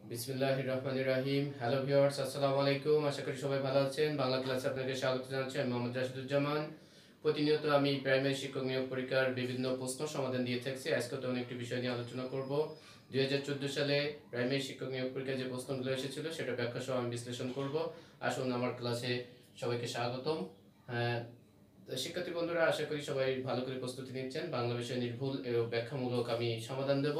বিসমিল্লাহির রহমানির রহিম। Hello viewers, আসসালামু আলাইকুম। আশা করি সবাই ভালো আছেন। বাংলা ক্লাসে আপনাকে স্বাগত জানাচ্ছি। আমি মোহাম্মদ রাশিদুজ্জামান। প্রতিনিয়ত আমি প্রাইমারি শিক্ষক নিয়োগ পরীক্ষার বিভিন্ন প্রশ্ন সমাধান দিয়ে থাকছি। আজকে তো একটি বিষয় নিয়ে আলোচনা করব। 2014 সালে প্রাইমারি শিক্ষক নিয়োগ পরীক্ষায় যে প্রশ্নগুলো এসেছিল সেটা ব্যাখ্যা সহ আমি বিশ্লেষণ করব। আসুন আমার ক্লাসে সবাইকে স্বাগতম। শিক্ষার্থী বন্ধুরা, আশা করি সবাই ভালো করে প্রস্তুতি নিচ্ছেন। বাংলা বিষয় নির্ভুল এবং ব্যাখ্যামূলক আমি সমাধান দেব।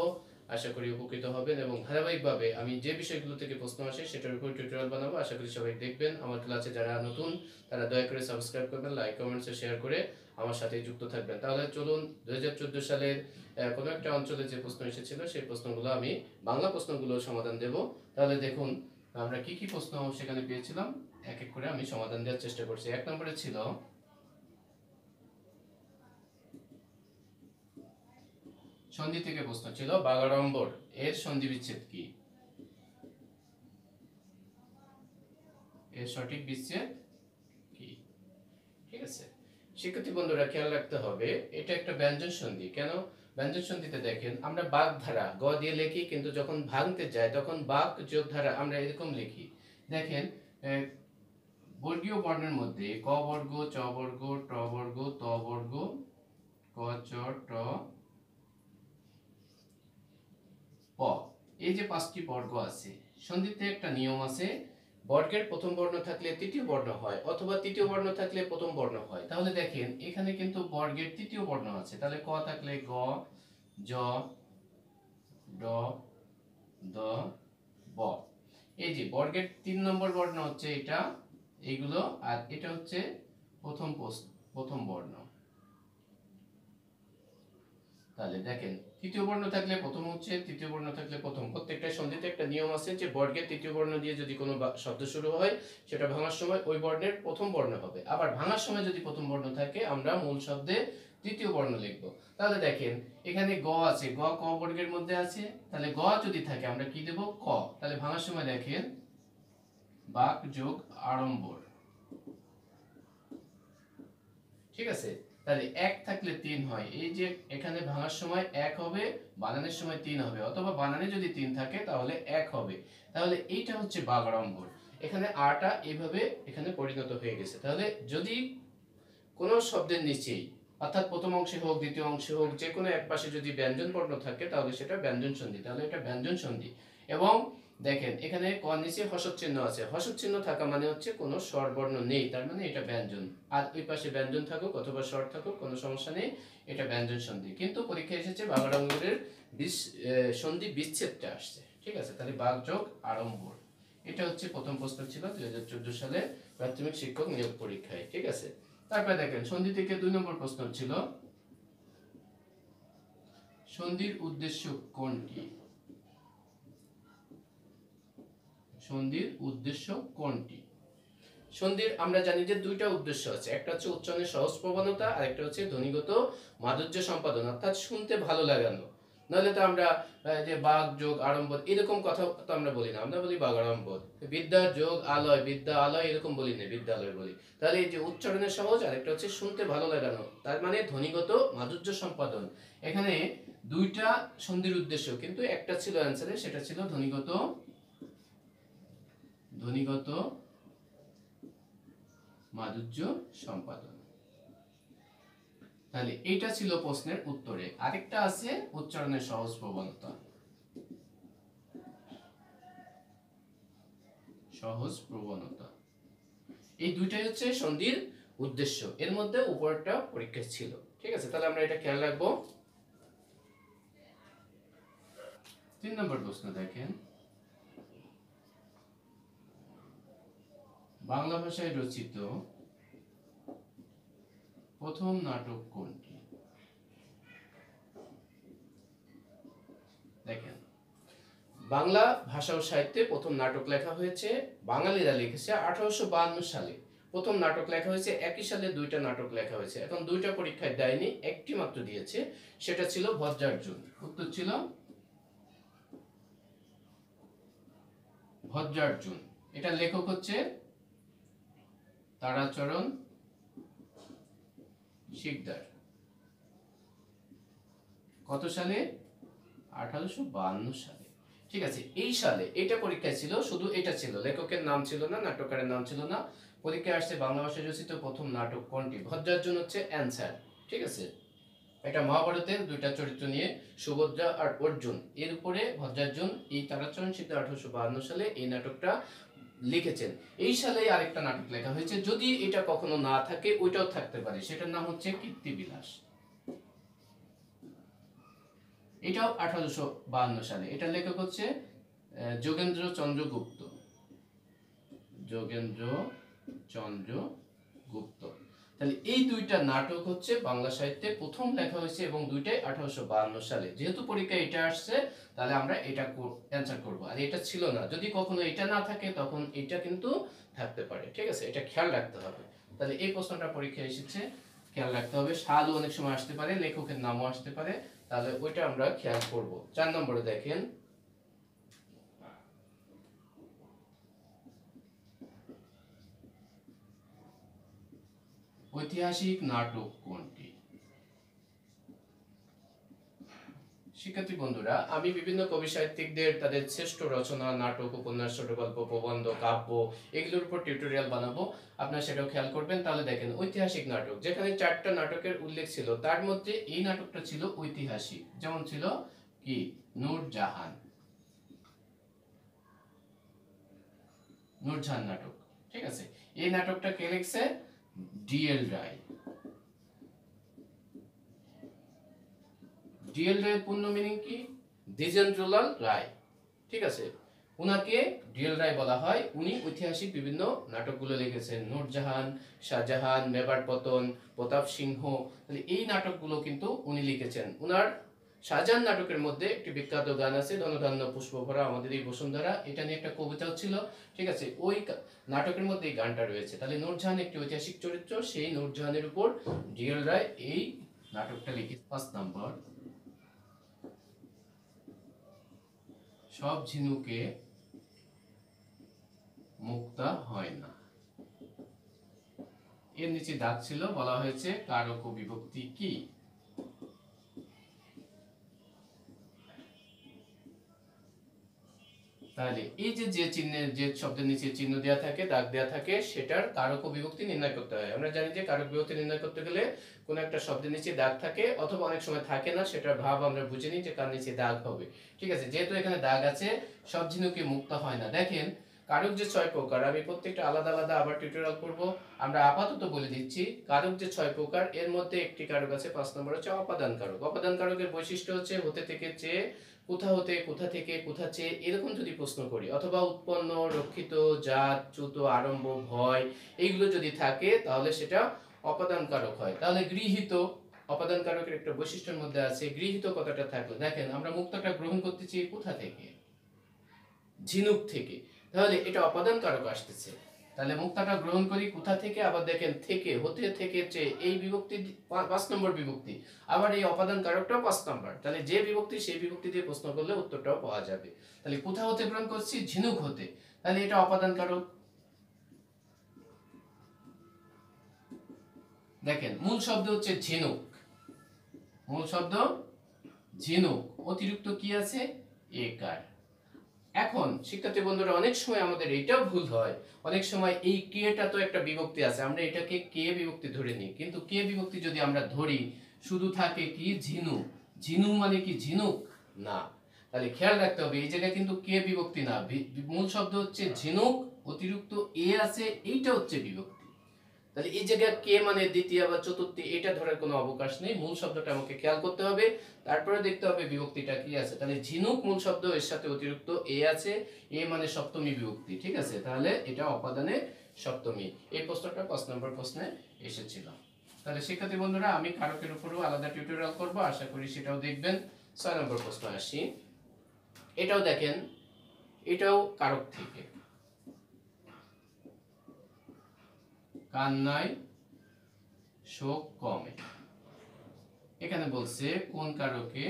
আশা করি উপকৃত হবেন এবং ধারাবাহিকভাবে আমি যে বিষয়গুলো থেকে প্রশ্ন আসে সেটার উপর টিউটোরিয়াল বানাবো। আশা করি সবাই দেখবেন। আমার ক্লাসে যারা নতুন তারা দয়া করে সাবস্ক্রাইব করবেন, লাইক কমেন্টস শেয়ার করে আমার সাথে যুক্ত থাকবেন। তাহলে চলুন 2014 সালের কোনো একটা অঞ্চলে যে প্রশ্ন এসেছিল সেই প্রশ্নগুলো আমি বাংলা প্রশ্নগুলো সমাধান দেব। তাহলে দেখুন আমরা কি কি প্রশ্ন সেখানে পেয়েছিলাম, এক এক করে আমি সমাধান দেওয়ার চেষ্টা করছি। এক নম্বরে ছিল সন্ধি থেকে প্রশ্ন ছিল, বাগাড়ম্বর এর সন্ধি বিচ্ছেদ কি? এর সঠিক বিচ্ছেদ কি? ঠিক আছে শিক্ষার্থী বন্ধুরা, খেয়াল রাখতে হবে এটা একটা ব্যঞ্জন সন্ধি। কেন ব্যঞ্জন সন্ধিতে দেখেন আমরা বাগ ধারা গ দিয়ে লিখি, কিন্তু যখন ভাঙতে যায় তখন বাক যোগ ধারা আমরা এরকম লিখি। দেখেন বর্গীয় বর্ণের মধ্যে ক বর্গ, চ বর্গ, ট বর্গ, ত বর্গ, ক, চ, ট, প, এই যে পাঁচটি বর্গ আছে, সন্ধিতে একটা নিয়ম আছে, বর্গের প্রথম বর্ণ থাকলে তৃতীয় বর্ণ হয় অথবা তৃতীয় বর্ণ থাকলে প্রথম বর্ণ হয়। তাহলে দেখেন এখানে কিন্তু বর্গের তৃতীয় বর্ণ আছে, তাহলে ক থাকলে গ, জ, ড, দ, ব। এই যে বর্গের 3 নম্বর বর্ণ হচ্ছে এটা, এইগুলো, আর এটা হচ্ছে প্রথম বর্ণ। তাহলে দেখেন তৃতীয় বর্ণ থাকলে প্রথম হচ্ছে, তৃতীয় বর্ণ থাকলে প্রথম। প্রত্যেকটা সন্ধিতে একটা নিয়ম আছে যে বর্গের তৃতীয় বর্ণ দিয়ে যদি কোনো শব্দ শুরু হয় সেটা ভাঙার সময় ওই বর্ণের প্রথম বর্ণ হবে। আবার ভাঙার সময় যদি প্রথম বর্ণ থাকে আমরা মূল শব্দে তৃতীয় বর্ণ লিখব। তাহলে দেখেন এখানে গ আছে, গ ক বর্গের মধ্যে আছে, তাহলে গ যদি থাকে আমরা কি দেব? ক। তাহলে ভাঙার সময় দেখেন বাক যোগ আড়ম্বর। ঠিক আছে, তাহলে এক থাকলে 3 হয়, এই যে এখানে ভাঙার সময় 1 হবে, বানানের সময় 3 হবে, অথবা বানানে যদি 3 থাকে তাহলে 1 হবে। তাহলে এইটা হচ্ছে বাগাড়ম্বর। এখানে আটা এইভাবে এখানে পরিণত হয়ে গেছে। তাহলে যদি কোন শব্দের নিচেই, অর্থাৎ প্রথম অংশে হোক দ্বিতীয় অংশে হোক, যে কোনো এক পাশে যদি ব্যঞ্জন বর্ণ থাকে তাহলে সেটা ব্যঞ্জন সন্ধি। তাহলে এটা ব্যঞ্জন সন্ধি। এবং দেখেন এখানে ক নিচে হর্ষক চিহ্ন আছে, হর্ষক চিহ্ন থাকা মানে হচ্ছে কোনো স্বরবর্ণ নেই, তার মানে এটা ব্যঞ্জন। আর ওই পাশে ব্যঞ্জন থাকুক অথবা স্বর থাকুক কোনো সমস্যা নেই, এটা ব্যঞ্জন সন্ধি। কিন্তু পরীক্ষায় এসেছে বাগাড়ম্বরের সন্ধি বিচ্ছেদটা আসছে। ঠিক আছে, তাহলে বাগ যোগ আড়ম্বর, এটা হচ্ছে প্রথম প্রশ্ন ছিল 2014 সালে প্রাথমিক শিক্ষক নিয়োগ পরীক্ষায়। ঠিক আছে, তারপরে দেখেন সন্ধি থেকে 2 নম্বর প্রশ্ন ছিল, সন্ধির উদ্দেশ্য কোনটি? সন্ধির উদ্দেশ্য কোনটি? সন্ধির আমরা জানি যে দুইটা উদ্দেশ্য আছে, একটা হচ্ছে উচ্চারণের সহজ প্রবণতা আর একটা হচ্ছে ধ্বনিগত মাধুর্য সম্পাদন, অর্থাৎ শুনতে ভালো লাগানো। নাহলে তো আমরা যে বাগ যোগ আড়ম্বর এরকম কথা তো আমরা বলি না, আমরা বলি বাগাড়ম্বর। বিদ্যা যোগ আলয়, বিদ্যা আলয় এরকম বলি না, বিদ্যালয় বলি। তাহলে এই যে উচ্চারণের সহজ আর একটা হচ্ছে শুনতে ভালো লাগানো, তার মানে ধ্বনিগত মাধুর্য সম্পাদন। এখানে দুইটা সন্ধির উদ্দেশ্য, কিন্তু একটা ছিল অ্যান্সারে, সেটা ছিল ধ্বনিগত মাধুর্য সম্পাদন। তাহলে এইটা ছিল প্রশ্নের উত্তরে। আরেকটা আছে উচ্চারণের সহজ প্রবণতা, এই দুইটাই হচ্ছে সন্ধির উদ্দেশ্য। এর মধ্যে উপরটা পরীক্ষা ছিল। ঠিক আছে, তাহলে আমরা এটা খেয়াল রাখবো। 3 নম্বর প্রশ্ন দেখেন, বাংলা ভাষায় রচিত প্রথম নাটক কোনটি? দেখেন বাংলা ভাষা ও সাহিত্যে প্রথম নাটক লেখা হয়েছে, বাঙালিরা লিখেছে 1852 সালে। প্রথম নাটক লেখা হয়েছে, একই সালে দুইটা নাটক লেখা হয়েছে। এখন দুইটা পরীক্ষায় দেয়নি, একটি মাত্র দিয়েছে, সেটা ছিল বজ্রার্জুন। উত্তর ছিল বজ্রার্জুন। এটা লেখক হচ্ছে তারাচরণ শিকদার। কত সালে? 1852 সালে। ঠিক আছে, এই সালে এটা পরীক্ষায় ছিল, শুধু এটা ছিল, লেখকের নাম ছিল না, নাট্যকারের নাম ছিল না। পরীক্ষায় আসছে বাংলা ভাষায় রচিত প্রথম নাটক কোনটি? ভদ্রার্জুন হচ্ছে অ্যান্সার। ঠিক আছে, এটা মহাভারতের দুইটা চরিত্র নিয়ে, সুভদ্রা আর অর্জুন, এর উপরে ভদ্রার্জুন এই তারাচরণ সিদ্ধ 1852 সালে এই নাটকটা লিখেছেন। এই সালে আরেকটা নাটক লেখা হয়েছে, যদি এটা কখনো না থাকে ওইটাও থাকতে পারে, সেটার নাম হচ্ছে কীর্তিবিলাস। এটাও 1852 সালে, এটার লেখক হচ্ছে যোগেন্দ্র চন্দ্র গুপ্ত। যোগেন্দ্র চন্দ্র গুপ্ত। তাহলে এই দুইটা নাটক হচ্ছে বাংলা সাহিত্যে প্রথম লেখা হয়েছে এবং দুইটাই 1852 সালে। যেহেতু পরীক্ষায় এটা আসছে, তাহলে আমরা এটা অ্যান্সার করব। আর এটা ছিল না, যদি কখনো এটা না থাকে তখন এটা কিন্তু থাকতে পারে। ঠিক আছে, এটা খেয়াল রাখতে হবে। তাহলে এই প্রশ্নটা পরীক্ষায় এসেছে, খেয়াল রাখতে হবে। সালও অনেক সময় আসতে পারে, লেখকের নামও আসতে পারে, তাহলে ওইটা আমরা খেয়াল করব। 4 নম্বরে দেখেন, ঐতিহাসিক নাটক কোনটি? শিক্ষার্থী বন্ধুরা, আমি বিভিন্ন কবি সাহিত্যিকদের তাদের শ্রেষ্ঠ রচনা, নাটক, উপন্যাস, ছোটগল্প, প্রবন্ধ, কাব্য এগুলোর উপর টিউটোরিয়াল বানাবো, আপনারা সেটাও খেয়াল করবেন। তাহলে দেখেন, ঐতিহাসিক নাটক, যেখানে 4টা নাটকের উল্লেখ ছিল, তার মধ্যে এই নাটকটা ছিল ঐতিহাসিক। যেমন ছিল কি, নূরজাহান। নূরজাহান নাটক। ঠিক আছে, এই নাটকটা কে লিখছে? ডিএল রায়। ডিএল রায়ের পূর্ণ মিনিং কি? দ্বিজেন্দ্রলাল রায়। ঠিক আছে, উনাকে ডিএল রায় বলা হয়। উনি ঐতিহাসিক বিভিন্ন নাটকগুলো লিখেছেন, নূরজাহান, শাহজাহান, মেবার পতন, প্রতাপ সিংহ। তাহলে এই নাটকগুলো কিন্তু উনি লিখেছেন। উনার শাহজাহান নাটকের মধ্যে একটি বিখ্যাত গান আছে, ধনধান্য পুষ্পভরা আমাদের এই বসুন্ধরা, এটা নিয়ে একটা কবিতাও ছিল। ঠিক আছে, ওই নাটকের মধ্যে এই গানটা রয়েছে। তাহলে নূরজাহান একটি ঐতিহাসিক চরিত্র, সেই নূরজাহানের উপর ডিএল রায় এই নাটকটা লিখে। 5 নম্বর, সব ঝিনুকে মুক্তা হয় না। এর নিচে দাগ ছিল, বলা হয়েছে কারক ও বিভক্তি কি? তাহলে এই যে চিহ্নের, যে শব্দের নিচে চিহ্ন দেওয়া থাকে, দাগ দেওয়া থাকে, সেটার কারক ও বিভক্তি নির্ণয় করতে হয়। আমরা জানি যে কারক বিভক্তি নির্ণয় করতে গেলে কোন একটা শব্দের নিচে দাগ থাকে, অথবা অনেক সময় থাকে না, সেটার ভাব আমরা বুঝে নিই যে কার নিচে দাগ হবে। ঠিক আছে, যেহেতু এখানে দাগ আছে, সব ঝিনুকে মুক্তা হয় না। দেখেন, কারক যে 6 প্রকার, আমি প্রত্যেকটা আলাদা আলাদা আবার টিউটোরিয়াল করব। আমরা আপাতত বলে দিচ্ছি, কারক যে 6 প্রকার, এর মধ্যে একটি কারক আছে, 5 নম্বর হচ্ছে অপাদান কারক। অপাদান কারকের বৈশিষ্ট্য হচ্ছে হতে থেকে চেয়ে, কোথা হতে, কোথা থেকে, কোথা চেয়ে, এরকম যদি প্রশ্ন করি, অথবা উৎপন্ন, রক্ষিত, জাত, চ্যুত, আরম্ভ, ভয়, এইগুলো যদি থাকে, তাহলে সেটা অপাদান কারক হয়। তাহলে গৃহীত অপাদান কারকের একটা বৈশিষ্ট্যের মধ্যে আছে, গৃহীত কথাটা থাকলে, দেখেন আমরা মুক্তাটা গ্রহণ করতেছি কোথা থেকে? ঝিনুক থেকে। তাহলে এটা অপাদান কারক আসতেছে। তাহলে মুক্তাটা গ্রহণ করি কোথা থেকে? আবার দেখেন, থেকে, হতে, থেকে, চেয়ে, এই বিভক্তি 5 নম্বর বিভক্তি, আবার এই অপাদান কারকটাও 5 নম্বর। তাহলে যে বিভক্তি, সেই বিভক্তি দিয়ে প্রশ্ন করলে উত্তরটাও পাওয়া যাবে। তাহলে কোথা হতে গ্রহণ করছি? ঝিনুক হতে। তাহলে এটা অপাদান কারক। দেখেন, মূল শব্দ হচ্ছে ঝিনুক। মূল শব্দ ঝিনুক, অতিরিক্ত কি আছে? একার। এখন শিক্ষার্থী বন্ধুরা, অনেক সময় আমাদের এটাও ভুল হয়, অনেক সময় এই কেটা তো একটা বিভক্তি আছে, আমরা এটাকে কে বিভক্তি ধরে নিই, কিন্তু কে বিভক্তি যদি আমরা ধরি, শুধু থাকে কি? ঝিনু। ঝিনু মানে কি ঝিনুক? না। তাহলে খেয়াল রাখতে হবে, এই জায়গায় কিন্তু কে বিভক্তি না, মূল শব্দ হচ্ছে ঝিনুক, অতিরিক্ত এ আছে, এইটা হচ্ছে বিভক্তি। তাহলে এই জায়গায় কে মানে দ্বিতীয় বা চতুর্থী, এটা ধরার কোনো অবকাশ নেই। মূল শব্দটা আমাকে খেয়াল করতে হবে, তারপরে দেখতে হবে বিভক্তিটা কি আছে। তাহলে ঝিনুক মূল শব্দ, এর সাথে অতিরিক্ত এ আছে, এ মানে সপ্তমী বিভক্তি। ঠিক আছে, তাহলে এটা অপাদানে সপ্তমী। এই প্রশ্নটা 5 নম্বর প্রশ্নে এসেছিল। তাহলে শিক্ষার্থী বন্ধুরা, আমি কারকের উপরও আলাদা টিউটোরিয়াল করব, আশা করি সেটাও দেখবেন। 6 নম্বর প্রশ্ন আসি। এটাও দেখেন, এটাও কারক থেকে। কান্নায় শোক কমে। এখানে বলছে কোন কারকে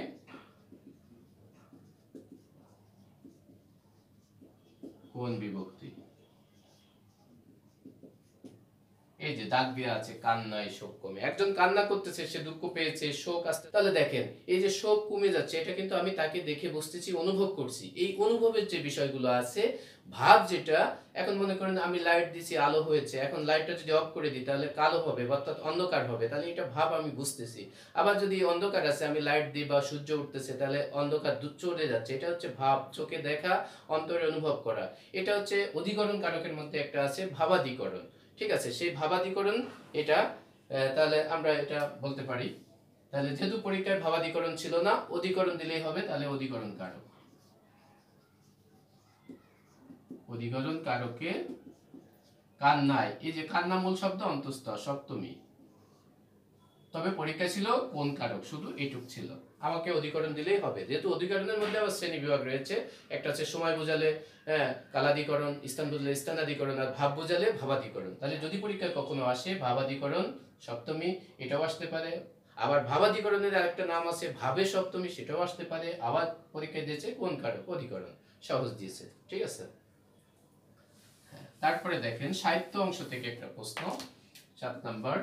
কোন বিভক্তি। এই যে দাগ দেওয়া আছে, কান্নায় শোক কমে। একজন কান্না করতেছে, সে দুঃখ পেয়েছে, শোক আসছে, তাহলে দেখেন এই যে শোক কমে যাচ্ছে, এটা কিন্তু আমি তাকে দেখে বুঝতেছি, অনুভব করছি। এই অনুভবের যে বিষয়গুলো আছে, ভাব যেটা, এখন মনে করেন আমি লাইট দিছি, আলো হয়েছে, এখন লাইটটা যদি অফ করে দিই তাহলে কালো হবে, অর্থাৎ অন্ধকার হবে, তাহলে এটা ভাব আমি বুঝতেছি। আবার যদি অন্ধকার আছে, আমি লাইট দিই বা সূর্য উঠতেছে, তাহলে অন্ধকার দূর চলে যাচ্ছে, এটা হচ্ছে ভাব, চোখে দেখা, অন্তরে অনুভব করা। এটা হচ্ছে অধিকরণ কারকের মধ্যে একটা আছে ভাবাদিকরণ। ঠিক আছে, সেই ভাবাদিকরণ এটা, তাহলে আমরা এটা বলতে পারি। তাহলে যেহেতু পরীক্ষায় ভাবাদিকরণ ছিল না, অধিকরণ দিলেই হবে, তাহলে অধিকরণ কারক। অধিকরণ কারকে কান্নায়, এই যে কান্না মূল শব্দ অন্তঃস্থ সপ্তমী, তবে পরীক্ষা ছিল কোন কারক, শুধু এইটুক ছিল। আমাকে অধিকরণ দিলেই হবে, যেহেতু অধিকরণের মধ্যে আবার শ্রেণী বিভাগ রয়েছে। একটা হচ্ছে সময় বোঝালে কালাধিকরণ, স্থান বোঝালে স্থানাধিকরণ, আর ভাব বোঝালে ভাবাধিকরণ। তাহলে যদি পরীক্ষায় কখনো আসে ভাবাধিকরণ সপ্তমী, এটাও আসতে পারে। আবার ভাবাধিকরণের আরেকটা নাম আছে ভাবে সপ্তমী, সেটাও আসতে পারে। আবার পরীক্ষায় দিয়েছে কোন কারক, অধিকরণ, সহজ দিয়েছে। ঠিক আছে, তারপরে দেখেন সাহিত্য অংশ থেকে একটা প্রশ্ন, 7 নাম্বার।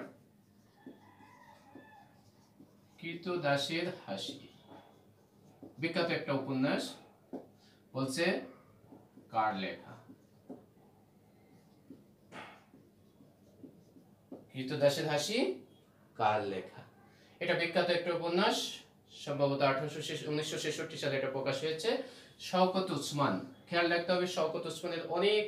কৃতদাসের হাসি বিখ্যাত একটা উপন্যাস, বলছে কার লেখা? কৃতদাসের হাসি কার লেখা? এটা বিখ্যাত একটা উপন্যাস, সম্ভবত 1966 সালে এটা প্রকাশ হয়েছে। শওকত উসমান, খেয়াল রাখতে হবে, শওকত উসমানের অনেক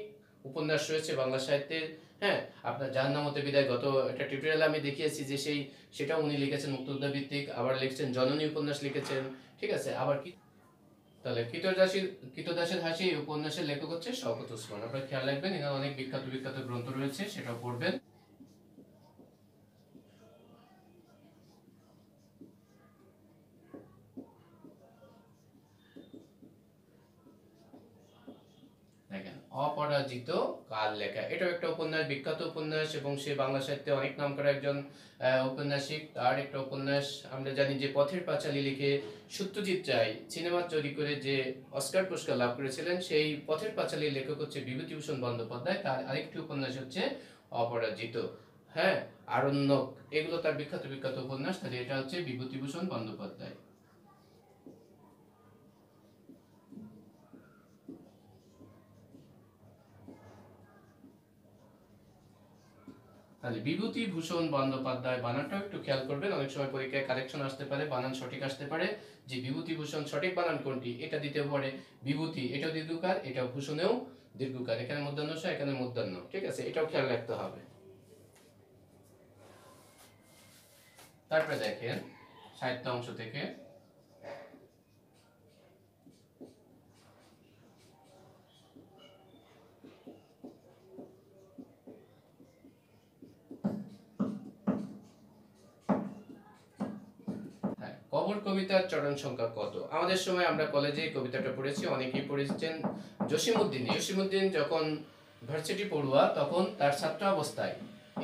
উপন্যাস রয়েছে বাংলা সাহিত্যের। হ্যাঁ, আপনার জাহান্নামতে বিদায়, গত একটা টিউটোরিয়ালে আমি দেখিয়েছি যে সেটা উনি লিখেছেন মুক্তিযোদ্ধা ভিত্তিক। আবার লিখছেন জননী উপন্যাস লিখেছেন। ঠিক আছে, আবার কি, তাহলে কৃতদাসের হাসি উপন্যাসের লেখক হচ্ছে শওকত উসমান। আপনারা খেয়াল রাখবেন, এনার অনেক বিখ্যাত বিখ্যাত গ্রন্থ রয়েছে, সেটাও পড়বেন। দেখেন, অপরাজিত কার লেখা, এটাও একটা উপন্যাস, বিখ্যাত উপন্যাস, এবং সে বাংলা সাহিত্যে অনেক নামকরা একজন ঔপন্যাসিক। তার একটা উপন্যাস আমরা জানি যে পথের পাঁচালী লিখে সত্যজিৎ রায় সিনেমা তৈরি করে যে অস্কার পুরস্কার লাভ করেছিলেন, সেই পথের পাঁচালীর লেখক হচ্ছে বিভূতিভূষণ বন্দ্যোপাধ্যায়। তার আরেকটি উপন্যাস হচ্ছে অপরাজিত। হ্যাঁ, আরণ্যক, এগুলো তার বিখ্যাত বিখ্যাত উপন্যাস। তাহলে এটা হচ্ছে বিভূতিভূষণ বন্দ্যোপাধ্যায়। তাহলে বিভূতিভূষণ বন্দ্যোপাধ্যায়, বানানটাও একটু খেয়াল করবেন, অনেক সময় পরীক্ষায় কারেকশন আসতে পারে, বানান সঠিক আসতে পারে। যে বিভূতিভূষণ সঠিক বানান কোনটি, এটা দিতে পারে। বিভূতি এটাও দীর্ঘকার, এটাও ভূষণেও দীর্ঘকার, এখানে মূর্ধন্য ষ, এখানে মূর্ধন্য। ঠিক আছে, এটাও খেয়াল রাখতে হবে। তারপরে দেখেন সাহিত্য অংশ থেকে কবর কবিতার চরণ সংখ্যা কত? আমাদের সময় আমরা কলেজে কবিতাটা পড়েছি, অনেকেই পড়েছেন। জসিমউদ্দিন যখন ভার্সিটি পড়ুয়া, তখন তার ছাত্র অবস্থায়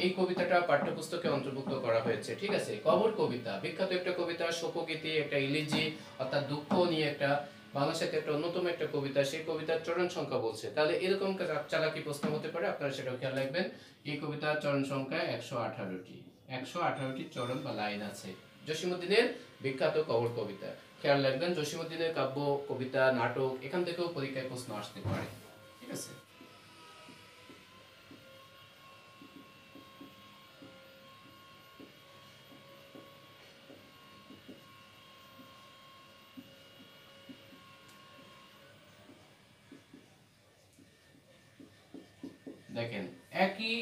এই কবিতাটা পাঠ্যপুস্তকে অন্তর্ভুক্ত করা হয়েছে। ঠিক আছে, কবর কবিতা বিখ্যাত একটা কবিতা, শোকগীতি, একটা ইলিজি, অর্থাৎ দুঃখ নিয়ে একটা বাংলা সাহিত্যে একটা অন্যতম একটা কবিতা। সেই কবিতার চরণ সংখ্যা বলছে, তাহলে এরকম চালাকি প্রশ্ন হতে পারে, আপনারা সেটাও খেয়াল রাখবেন। এই কবিতার চরণ সংখ্যা 118টি। 118টি চরণ বা লাইন আছে জসিমউদ্দিনের বিখ্যাত কবর কবিতা। খেয়াল রাখবেন, জসিমউদ্দিনের কাব্য, কবিতা, নাটক, এখান থেকেও পরীক্ষায় প্রশ্ন আসতে পারে। ঠিক আছে, দেখেন একই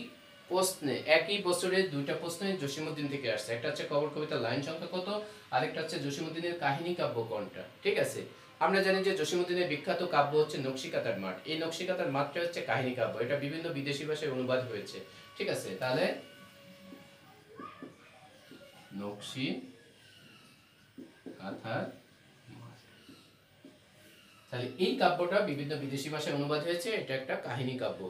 প্রশ্নে, একই বছরে দুইটা প্রশ্নে জসিমউদ্দিন থেকে আসছে। একটা হচ্ছে কবর কবিতার লাইন সংখ্যা কত, আরেকটা হচ্ছে জসিমউদ্দিনের কাহিনী কাব্য কোনটা। ঠিক আছে, আমরা জানি যে জসিমউদ্দিনের বিখ্যাত কাব্য হচ্ছে নকশিকাঁথার মাঠ। এই নকশিকাঁথার মাঠটা হচ্ছে কাহিনী কাব্য, এটা বিভিন্ন বিদেশি ভাষায় অনুবাদ হয়েছে। ঠিক আছে, তাহলে নকশি কাঁথার, তাহলে এই কাব্যটা বিভিন্ন বিদেশি ভাষায় অনুবাদ হয়েছে, এটা একটা কাহিনী কাব্য।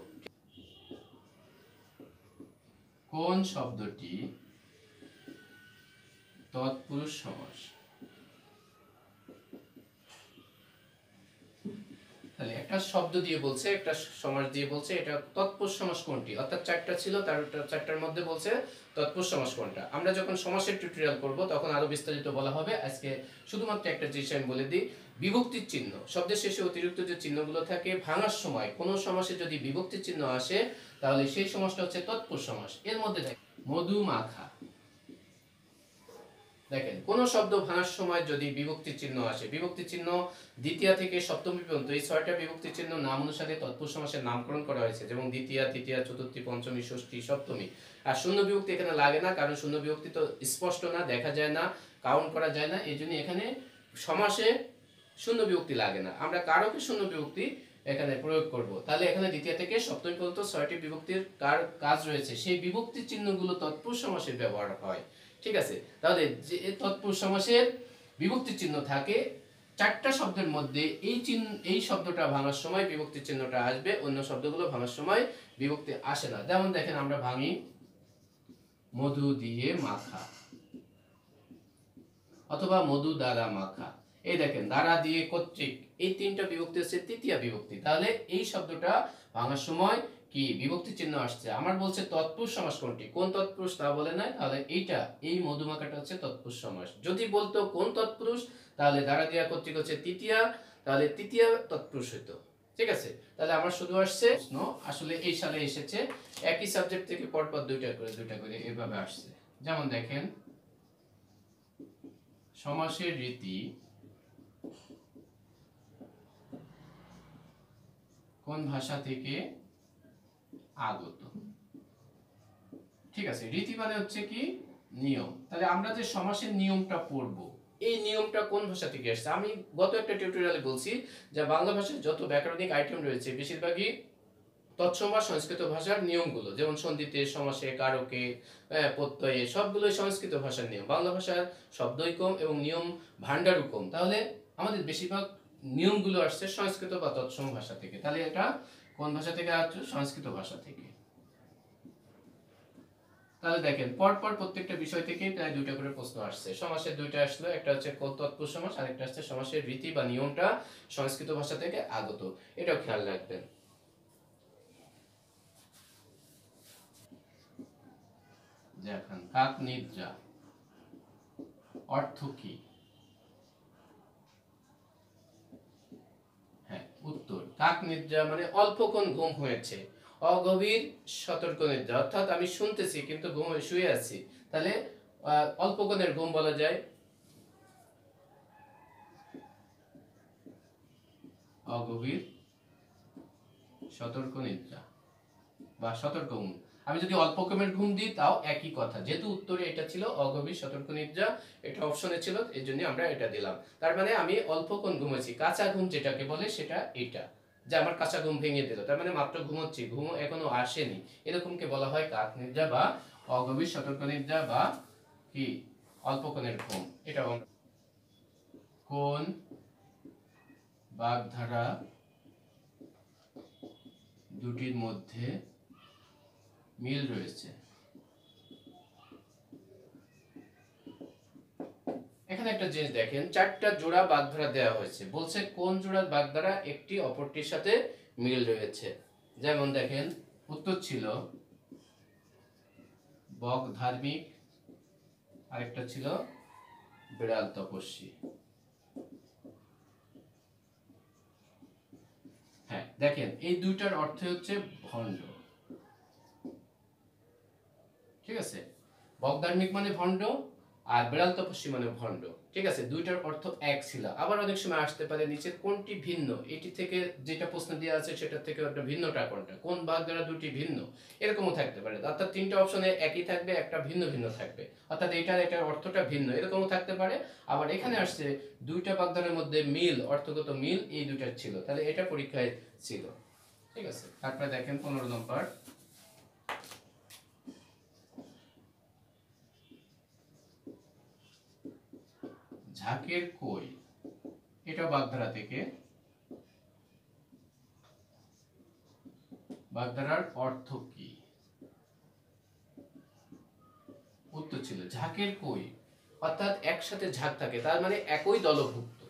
কোন শব্দটি তৎপুরুষ সমাস? তাহলে একটা শব্দ দিয়ে বলছে, একটা সমাস দিয়ে বলছে এটা তৎপুরুষ সমাস কোনটি, অর্থাৎ চারটা ছিল তার চারটার মধ্যে বলছে তৎপুরুষ সমাস কোনটা। আমরা যখন সমাসের টিউটোরিয়াল করব তখন আরো বিস্তারিত বলা হবে। আজকে শুধুমাত্র একটা জিনিস আমি বলে দিই, বিভক্তির চিহ্ন, শব্দের শেষে অতিরিক্ত যে চিহ্নগুলো থাকে ভাঙার সময় কোনো সমাসে যদি বিভক্তির চিহ্ন আসে তাহলে সেই সমাসটা হচ্ছে তৎপুরুষ সমাস। এর মধ্যে দেখেন মধুমাখা, দেখেন কোন শব্দ ভাঙার সময় যদি বিভক্তির চিহ্ন আসে, বিভক্তির চিহ্ন দ্বিতীয়া থেকে সপ্তমী পর্যন্ত এই ছয়টা বিভক্তির চিহ্ন নাম অনুসারে তৎপুরুষ সমাসের নামকরণ করা হয়েছে, যেমন দ্বিতীয়া, তৃতীয়া, চতুর্থী, পঞ্চমী, ষষ্ঠী, সপ্তমী। আর শূন্য বিভক্তি এখানে লাগে না, কারণ শূন্য বিভক্তি তো স্পষ্ট না, দেখা যায় না, কাউন্ট করা যায় না, এই জন্য এখানে সমাসে শূন্য বিভক্তি লাগে না। আমরা কারকে শূন্য বিভক্তি এখানে প্রয়োগ করব। তাহলে এখানে দ্বিতীয় থেকে সপ্তমী পর্যন্ত ছয়টি বিভক্তির কাজ রয়েছে, সেই বিভক্তির চিহ্নগুলো তৎপুরুষ সমাসে ব্যবহার হয়। ঠিক আছে, তাহলে যে তৎপুরুষ সমাসের বিভক্তির চিহ্ন থাকে চারটা শব্দের মধ্যে এই শব্দটা ভাঙার সময় বিভক্তির চিহ্নটা আসবে, অন্য শব্দগুলো ভাঙার সময় বিভক্তি আসে না। যেমন দেখেন আমরা ভাঙি মধু দিয়ে মাখা অথবা মধু দ্বারা মাখা। এই দেখেন দ্বারা দিয়ে কর্তৃক, এই তিনটা বিভক্তি হচ্ছে তৃতীয় বিভক্তি। তাহলে এই শব্দটা ভাঙার সময় কি বিভক্তি চিহ্ন আসছে। আমার বলছে তৎপুরুষ সমাস কোনটি, কোন তৎপুরুষ তা বলে নাই, তাহলে এইটা এই মধুমাখাটা হচ্ছে তৎপুরুষ সমাস। যদি বলতো কোন তৎপুরুষ তাহলে দ্বারা দিয়া কর্তৃক হচ্ছে তৃতীয়া, তাহলে তৃতীয় তৎপুরুষ হইতো। ঠিক আছে, তাহলে আমার শুধু আসছে আসলে এই সালে এসেছে একই সাবজেক্ট থেকে পরপর দুইটা করে এভাবে আসছে। যেমন দেখেন সমাসের রীতি কোন ভাষা থেকে আগত। ঠিক আছে, রীতি মানে হচ্ছে কি নিয়ম। তাহলে আমরা যে সমাসের নিয়মটা পড়বো এই নিয়মটা কোন ভাষা থেকে আসছে। আমি গত একটা টিউটোরিয়ালে বলছি যে বাংলা ভাষায় যত ব্যাকরণিক আইটেম রয়েছে বেশিরভাগই তৎসম বা সংস্কৃত ভাষার নিয়মগুলো, যেমন সন্ধিতে, সমাসে, কারকে, প্রত্যয়ে সবগুলোই সংস্কৃত ভাষার নিয়ম। বাংলা ভাষার শব্দই কম এবং নিয়ম ভান্ডারও কম। তাহলে আমাদের বেশিরভাগ নিয়মগুলো আসছে সংস্কৃত বা তৎসম ভাষা থেকে। তাহলে এটা কোন ভাষা থেকে আসছে? সংস্কৃত ভাষা থেকে। তাহলে দেখেন পরপর প্রত্যেকটা বিষয় থেকে প্রায় দুইটা করে প্রশ্ন আসছে। সমাসের দুইটা আসলো, একটা হচ্ছে তৎপুরুষ সমাস, আরেকটা হচ্ছে সমাসের রীতি বা নিয়মটা সংস্কৃত ভাষা থেকে আগত। এটাও খেয়াল রাখবেন। দেখেন কাক নিদ্রা অর্থ কি? হ্যাঁ, উত্তর কাক নিদ্রা মানে অল্পক্ষণ ঘুম হয়েছে, অগভীর সতর্ক নিদ্রা, অর্থাৎ আমি শুনতেছি কিন্তু ঘুমে শুয়ে আছি, তাহলে অল্পক্ষণের ঘুম বলা যায় অগভীর সতর্ক নিদ্রা বা সতর্ক ঘুম। আমি যদি অল্পক্ষণের ঘুম দিই তাও একই কথা, যেহেতু উত্তরে এটা ছিল অগভীর সতর্ক নিদ্রা, এটা অপশনে ছিল, এই জন্য আমরা এটা দিলাম। তার মানে আমি অল্পক্ষণ ঘুমেছি, কাঁচা ঘুম যেটাকে বলে সেটা এটা, যে আমার কাঁচা ঘুম ভেঙে দিল, তার মানে মাত্র ঘুমোচ্ছি, ঘুম এখনো আসেনি, এরকমকে বলা হয় কাক নিদ্রা বা অগভীর সতর্ক নিদ্রা বা কি অল্পক্ষণের ঘুম। এটা কোন বাগধারা দুটির মধ্যে মিল রয়েছে? এখানে একটা জিনিস দেখেন, চারটা জোড়া বাগধারা দেওয়া হয়েছে, বলছে কোন জোড়া বাগধারা একটি অপরটির সাথে মিল রয়েছে। যেমন দেখেন উত্তর ছিল বক ধার্মিক, আরেকটা ছিল বিড়াল তপস্বী। হ্যাঁ দেখেন এই দুইটার অর্থ হচ্ছে ভণ্ড। ঠিক আছে, বক ধার্মিক মানে ভণ্ড আর বিড়াল তপস্বী মানে ভণ্ড। ঠিক আছে, দুইটার অর্থ এক ছিল। আবার অনেক সময় আসতে পারে নিচের কোনটি ভিন্ন, এটি থেকে যেটা প্রশ্ন দেওয়া আছে সেটা থেকে একটা ভিন্নটা কোনটা, কোন বাগধারা দুটি ভিন্ন, এরকমও থাকতে পারে। অর্থাৎ তিনটা অপশনে একই থাকবে, একটা ভিন্ন ভিন্ন থাকবে, অর্থাৎ এটার অর্থটা ভিন্ন, এরকমও থাকতে পারে। আবার এখানে আসছে দুইটা বাগধারার মধ্যে মিল, অর্থগত মিল এই দুইটা ছিল, তাহলে এটা পরীক্ষায় ছিল। ঠিক আছে, তারপরে দেখেন 15 নম্বর, ঝাঁকের কই, এটা বাগধারা থেকে। বাগধারার অর্থ কি? উত্তর ছিল ঝাঁকের কই, অর্থাৎ একসাথে ঝাঁক থাকে, তার মানে একই দলভুক্ত।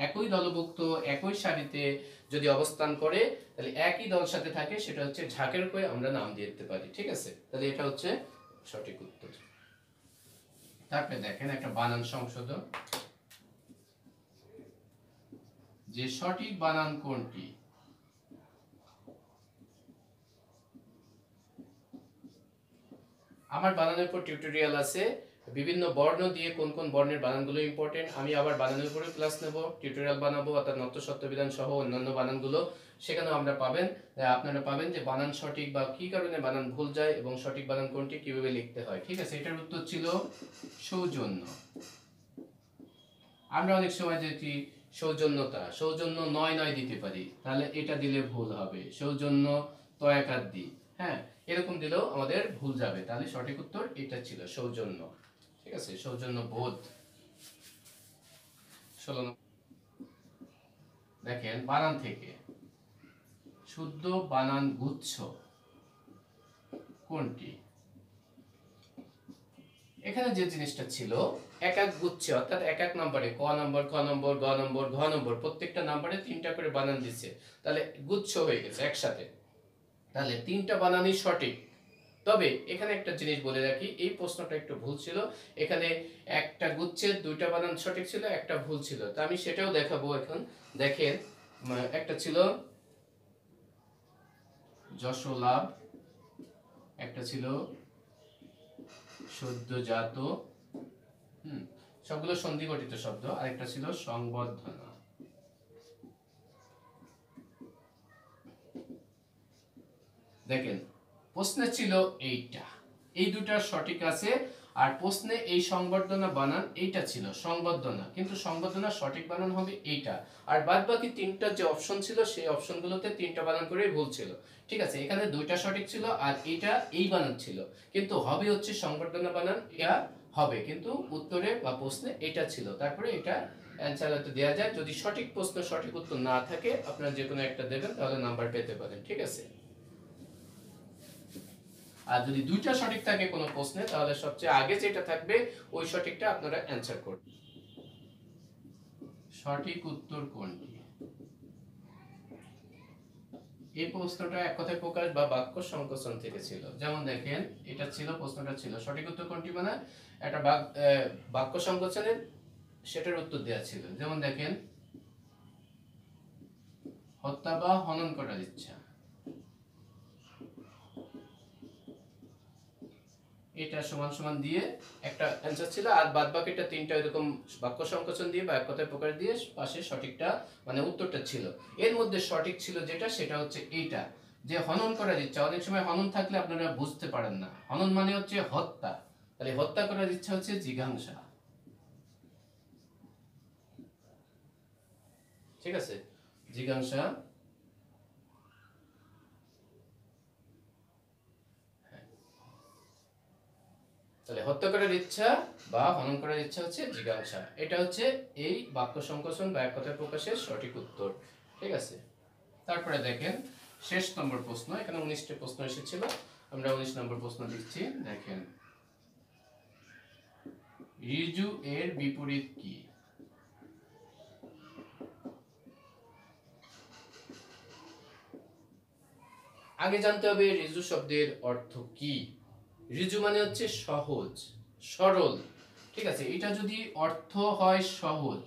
একই দলভুক্ত একই সারিতে যদি অবস্থান করে তাহলে একই দল সাথে থাকে, সেটা হচ্ছে ঝাঁকের করে আমরা নাম দিয়ে দিতে পারি। ঠিক আছে, তাহলে এটা হচ্ছে সঠিক উত্তর। তারপরে দেখেন একটা বানান সংশোধন, যে সঠিক বানান কোনটি। আমার বানানের উপর টিউটোরিয়াল আছে, বিভিন্ন বর্ণ দিয়ে কোন কোন বর্ণের বানানগুলো ইম্পর্টেন্ট, আমি আবার বানানের উপরে ক্লাস নেব, টিউটোরিয়াল বানাবো, অর্থাৎ নত্য সত্য বিধান সহ অন্যান্য বানানগুলো সেখানেও আমরা পাবেন। আপনারা পাবেন যে বানান সঠিক বা কি কারণে বানান ভুল যায় এবং সঠিক বানান কোনটি কিভাবে লিখতে হয়। ঠিক আছে, এটার উত্তর ছিল সৌজন্য। আমরা অনেক সময় দেখি সৌজন্যতা, সৌজন্য নয় নয় দিতে পারি, তাহলে এটা দিলে ভুল হবে, সৌজন্য তয়াকার দি, হ্যাঁ এরকম দিলেও আমাদের ভুল যাবে, তাহলে সঠিক উত্তর এটা ছিল সৌজন্য। ঠিক আছে, সৌজন্য বোধ। 16 দেখেন বানান থেকে শুদ্ধ বানান গুচ্ছ কোনটি। এখানে যে জিনিসটা ছিল এক এক গুচ্ছে, অর্থাৎ এক এক নম্বরে ক নম্বর, খ নম্বর, গ নম্বর, ঘ নম্বর, প্রত্যেকটা নম্বরে 3টা করে বানান দিচ্ছে, তাহলে গুচ্ছ হয়ে গেছে একসাথে, তাহলে 3টা বানানই সঠিক। তবে এখানে একটা জিনিস বলে রাখি, এই প্রশ্নটা একটু ভুল ছিল, এখানে একটা গুচ্ছের 2টা বানান সঠিক ছিল, একটা ভুল ছিল, তা আমি সেটাও দেখাবো এখন। দেখেন একটা ছিল যশোলাভ, একটা ছিল সদ্যজাত, সবগুলো সন্ধি গঠিত শব্দ, আরেকটা ছিল সংবর্ধনা। দেখেন প্রশ্নে ছিল এইটা, এই দুটা সঠিক আছে, আর প্রশ্নে এই সংবর্ধনা বানান এইটা ছিল সংবর্ধনা, কিন্তু সংবর্ধনা সঠিক বানান হবে এইটা, আর বাদ বাকি 3টা যে অপশন ছিল সেই অপশনগুলোতে 3টা বানান করেই ভুল ছিল। ঠিক আছে, এখানে 2টা সঠিক ছিল আর এইটা এই বানান ছিল, কিন্তু হবে হচ্ছে সংবর্ধনা বানান, এটা হবে, কিন্তু উত্তরে বা প্রশ্নে এটা ছিল, তারপরে এটা অ্যানসার হয়তো দেওয়া যায়। যদি সঠিক প্রশ্ন সঠিক উত্তর না থাকে আপনারা যে কোনো একটা দেবেন, তাহলে নাম্বার পেতে পারেন। ঠিক আছে, আর যদি 2টা সঠিক থাকে কোনো প্রশ্নে, তাহলে সবচেয়ে আগে যেটা থাকবে ওই সঠিকটা আপনারা অ্যানসার করবেন। সঠিক উত্তর কোনটি। এই প্রশ্নটা এক কথায় প্রকাশ বা বাক্য সংকোচন থেকে ছিল, যেমন দেখেন এটা ছিল, প্রশ্নটা ছিল সঠিক উত্তর কোনটি, মানে একটা বাক্য সংকোচনের সেটার উত্তর দেওয়া ছিল। যেমন দেখেন হত্যা বা হনন করার ইচ্ছা, এটা সমান সমান দিয়ে একটা অ্যানসার ছিল, আর বাদ বাকিটা 3টা এরকম বাক্য সংকোচন দিয়ে বা এক কথায় প্রকাশ দিয়ে পাশে সঠিকটা মানে উত্তরটা ছিল। এর মধ্যে সঠিক ছিল যেটা, সেটা হচ্ছে এইটা, যে হনন করার ইচ্ছা। অনেক সময় হনন থাকলে আপনারা বুঝতে পারেন না, হনন মানে হচ্ছে হত্যা, তাহলে হত্যা করার ইচ্ছা হচ্ছে জিজ্ঞাসা। ঠিক আছে, জিজ্ঞাসা। তাহলে হত্যা করার ইচ্ছা বা হনন করার ইচ্ছা হচ্ছে জিজ্ঞাসা, এটা হচ্ছে এই বাক্য সংকোচন বা এক কথায় প্রকাশের সঠিক উত্তর। ঠিক আছে, তারপরে দেখেন শেষ নম্বর প্রশ্ন, এখানে 19টা প্রশ্ন এসেছিল, আমরা 19 নম্বর প্রশ্ন দিচ্ছি। দেখেন ঋজু এর বিপরীত কি। আগে জানতে হবে ঋজু শব্দের অর্থ কি। ঋজু মানে হচ্ছে সহজ সরল। ঠিক আছে, এটা যদি অর্থ হয় সহজ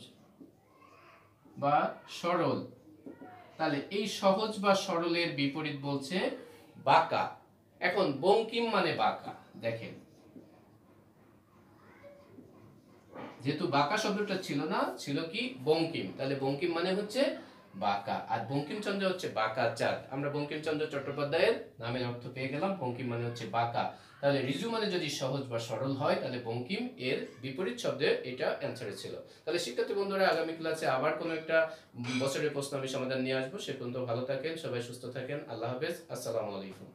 বা সরল, তাহলে এই সহজ বা সরলের বিপরীত বলছে বাঁকা। এখন বঙ্কিম মানে বাঁকা, দেখেন যেহেতু বাঁকা শব্দটা ছিল না, ছিল কি বঙ্কিম, তাহলে বঙ্কিম মানে হচ্ছে বাঁকা, আর বঙ্কিমচন্দ্র হচ্ছে বাঁকা চাঁদ। আমরা বঙ্কিমচন্দ্র চট্টোপাধ্যায়ের নামের অর্থ পেয়ে গেলাম, বঙ্কিম মানে হচ্ছে বাঁকা। তাহলে ঋজু মানে যদি সহজ বা সরল হয়, তাহলে বঙ্কিম এর বিপরীত শব্দে এটা অ্যান্সারে ছিল। তাহলে শিক্ষার্থী বন্ধুরা, আগামী ক্লাসে আবার কোনো একটা বছরের প্রশ্ন আমি সমাধান নিয়ে আসবো। সে পর্যন্ত ভালো থাকেন, সবাই সুস্থ থাকেন, আল্লাহ হাফেজ, আসসালামু আলাইকুম।